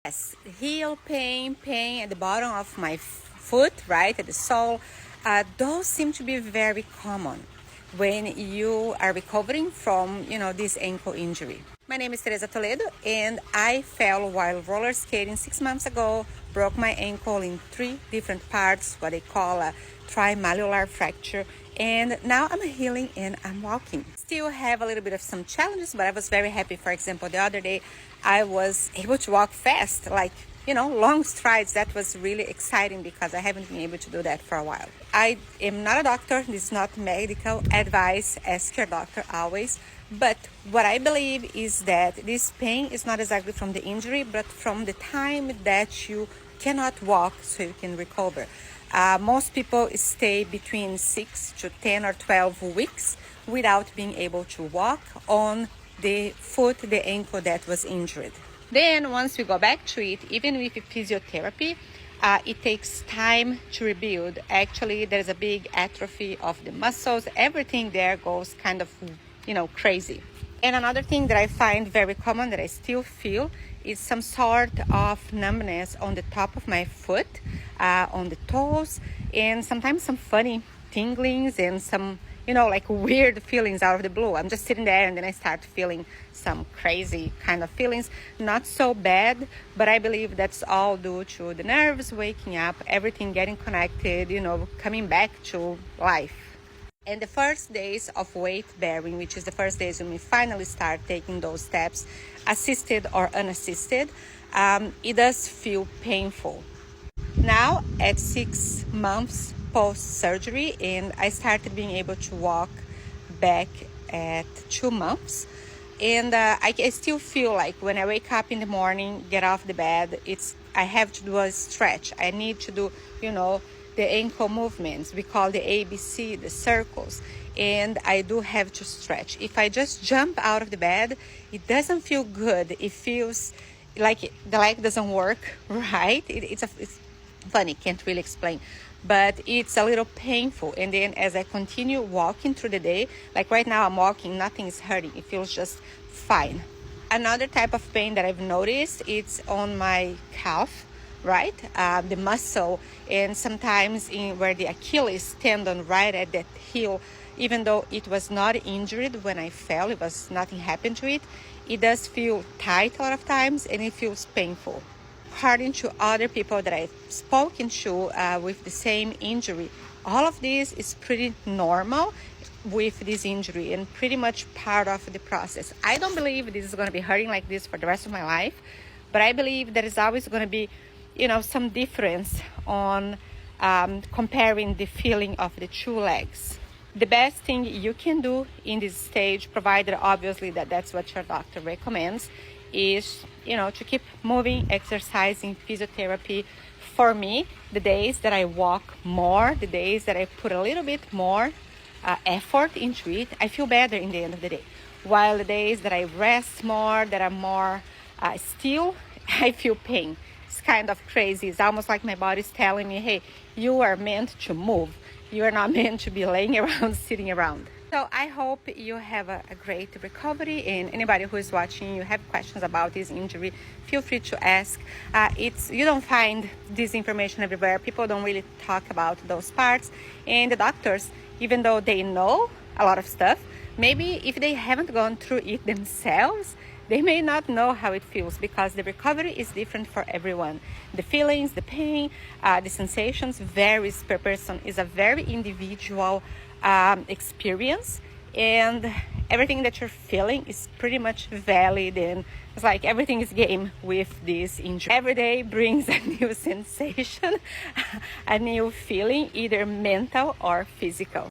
Yes, heel pain at the bottom of my foot, right, at the sole. Those seem to be very common when you are recovering from, this ankle injury. My name is Tereza Toledo, and I fell while roller skating 6 months ago, broke my ankle in 3 different parts, what they call a trimalleolar fracture, and now I'm healing and I'm walking. Still have a little bit of some challenges, but I was very happy. For example, the other day I was able to walk fast, like long strides. That was really exciting because I haven't been able to do that for a while. I am not a doctor. This is not medical advice. Ask your doctor always. But what I believe is that this pain is not exactly from the injury, but from the time that you cannot walk so you can recover. Most people stay between 6 to 10 or 12 weeks without being able to walk on the foot, the ankle that was injured. Then once we go back to it, even with physiotherapy, it takes time to rebuild. Actually, there's a big atrophy of the muscles. Everything there goes kind of, crazy. And another thing that I find very common that I still feel is some sort of numbness on the top of my foot, on the toes, and sometimes some funny tinglings and some like weird feelings out of the blue. I'm just sitting there and then I start feeling some crazy kind of feelings. Not so bad, but I believe that's all due to the nerves waking up, everything getting connected, coming back to life. And the first days of weight bearing, which is the first days when we finally start taking those steps, assisted or unassisted, it does feel painful. Now at 6 months post-surgery, and I started being able to walk back at 2 months, and I still feel like when I wake up in the morning, get off the bed, I have to do a stretch. I need to do the ankle movements. We call the ABC, the circles, and I do have to stretch. If I just jump out of the bed, it doesn't feel good. It feels like the leg doesn't work right. It's funny, can't really explain, but it's a little painful. And then as I continue walking through the day, like right now I'm walking, nothing is hurting, it feels just fine. Another type of pain that I've noticed, it's on my calf, right, the muscle, and sometimes where the Achilles tendon, right at that heel. Even though it was not injured when I fell, nothing happened to it, it does feel tight a lot of times and it feels painful. According to other people that I've spoken to with the same injury, all of this is pretty normal with this injury and pretty much part of the process. I don't believe this is going to be hurting like this for the rest of my life, but I believe there is always going to be, some difference on comparing the feeling of the 2 legs. The best thing you can do in this stage, provided obviously that's what your doctor recommends, is to keep moving, exercising, physiotherapy. For me, the days that I walk more, the days that I put a little bit more effort into it, I feel better in the end of the day. While the days that I rest more, that I'm more still, I feel pain. It's kind of crazy. It's almost like my body's telling me, hey, you are meant to move. You are not meant to be laying around, sitting around. So I hope you have a great recovery, and anybody who is watching, you have questions about this injury, feel free to ask. You don't find this information everywhere. People don't really talk about those parts, and the doctors, even though they know a lot of stuff, maybe if they haven't gone through it themselves, they may not know how it feels, because the recovery is different for everyone. The feelings, the pain, the sensations varies per person. It's a very individual experience, and everything that you're feeling is pretty much valid, and it's like everything is game with this injury. Every day brings a new sensation, a new feeling, either mental or physical.